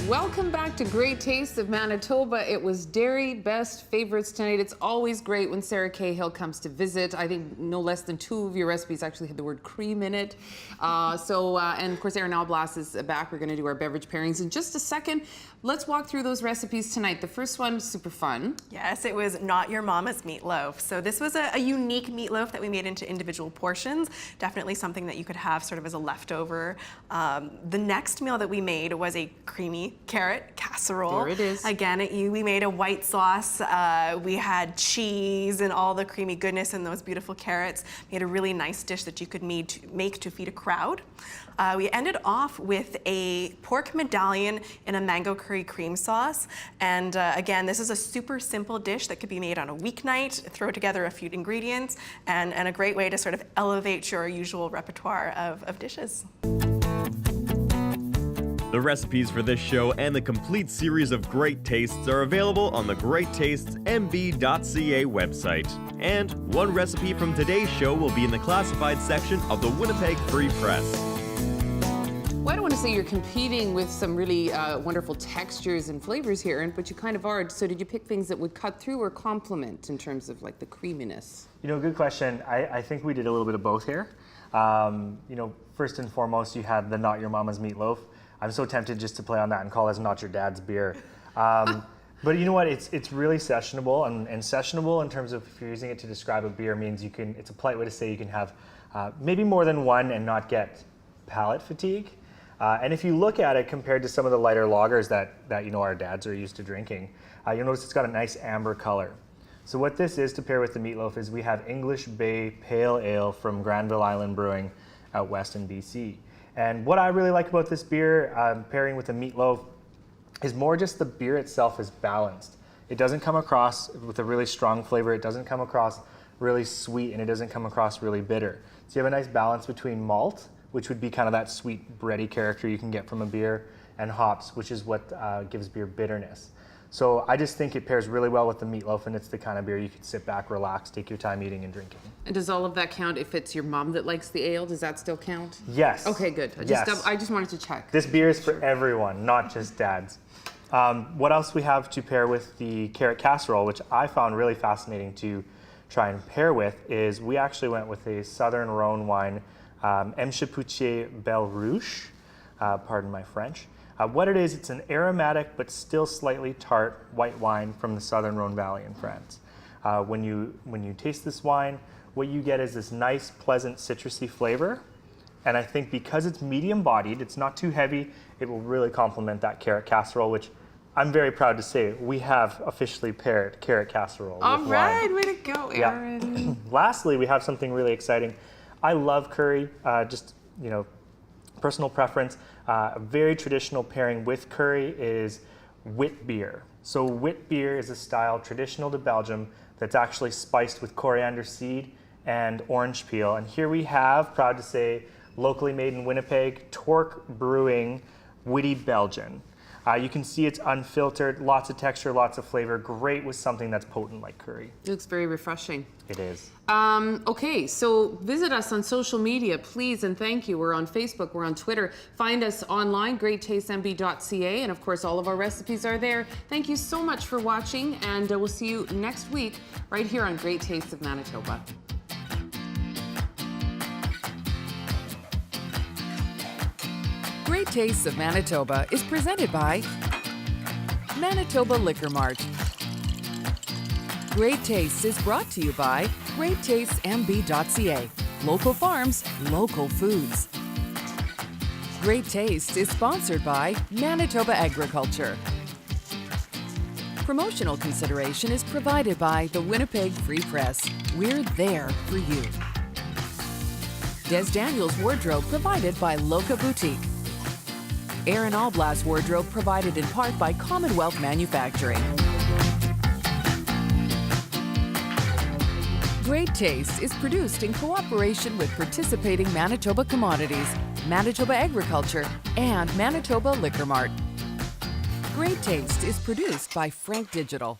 Welcome back to Great Tastes of Manitoba. It was Dairy Best Favorites tonight. It's always great when Sarah Cahill comes to visit. I think no less than 2 of your recipes actually had the word cream in it. And of course, Alblas is back. We're going to do our beverage pairings in just a second. Let's walk through those recipes tonight. The first one, super fun. Yes, it was Not Your Mama's meatloaf. So this was a unique meatloaf that we made into individual portions. Definitely something that you could have sort of as a leftover. The next meal that we made was a creamy carrot casserole. There it is. Again, we made a white sauce. We had cheese and all the creamy goodness and those beautiful carrots. We had a really nice dish that you could make to feed a crowd. We ended off with a pork medallion in a mango curry cream sauce. And again, this is a super simple dish that could be made on a weeknight, throw together a few ingredients, and a great way to sort of elevate your usual repertoire of dishes. The recipes for this show and the complete series of Great Tastes are available on the Great Tastes MB.ca website. And one recipe from today's show will be in the classified section of the Winnipeg Free Press. Well, I don't want to say you're competing with some really wonderful textures and flavors here, but you kind of are. So did you pick things that would cut through or complement in terms of like the creaminess? You know, good question. I think we did a little bit of both here. First and foremost, you had the Not Your Mama's meatloaf. I'm so tempted just to play on that and call it Not Your Dad's beer. But you know what, it's really sessionable, and sessionable in terms of if you're using it to describe a beer means it's a polite way to say you can have maybe more than one and not get palate fatigue. And if you look at it compared to some of the lighter lagers that you know our dads are used to drinking, you'll notice it's got a nice amber color. So what this is to pair with the meatloaf is we have English Bay Pale Ale from Granville Island Brewing out west in BC. And what I really like about this beer, pairing with the meatloaf, is more just the beer itself is balanced. It doesn't come across with a really strong flavor, it doesn't come across really sweet, and it doesn't come across really bitter. So you have a nice balance between malt, which would be kind of that sweet bready character you can get from a beer, and hops, which is what gives beer bitterness. So I just think it pairs really well with the meatloaf, and it's the kind of beer you could sit back, relax, take your time eating and drinking. And does all of that count if it's your mom that likes the ale? Does that still count? Yes. Okay, good. I just wanted to check. This beer is for everyone, not just dads. What else we have to pair with the carrot casserole, which I found really fascinating to try and pair with, is we actually went with a Southern Rhone wine, M. Chapoutier Belle Rouge, pardon my French. What it is, it's an aromatic but still slightly tart white wine from the Southern Rhone Valley in France. When you taste this wine, what you get is this nice, pleasant, citrusy flavor. And I think because it's medium-bodied, it's not too heavy, it will really complement that carrot casserole, which I'm very proud to say we have officially paired carrot casserole with wine. All right, way to go, Aaron. Yeah. Lastly, we have something really exciting. I love curry, personal preference. A very traditional pairing with curry is wit beer. So wit beer is a style traditional to Belgium that's actually spiced with coriander seed and orange peel. And here we have, proud to say, locally made in Winnipeg, Torque Brewing Witty Belgian. You can see it's unfiltered, lots of texture, lots of flavor, great with something that's potent like curry. It looks very refreshing. It is. Okay, so visit us on social media, please and thank you. We're on Facebook, we're on Twitter. Find us online, greattastesmb.ca, and of course all of our recipes are there. Thank you so much for watching, and we'll see you next week right here on Great Tastes of Manitoba. Great Tastes of Manitoba is presented by Manitoba Liquor Mart. Great Tastes is brought to you by Great Tastes MB.ca. Local farms, local foods. Great Taste is sponsored by Manitoba Agriculture. Promotional consideration is provided by the Winnipeg Free Press. We're there for you. Des Daniels Wardrobe provided by Loca Boutique. Aaron Alblas Wardrobe provided in part by Commonwealth Manufacturing. Great Taste is produced in cooperation with participating Manitoba Commodities, Manitoba Agriculture, and Manitoba Liquor Mart. Great Taste is produced by Frank Digital.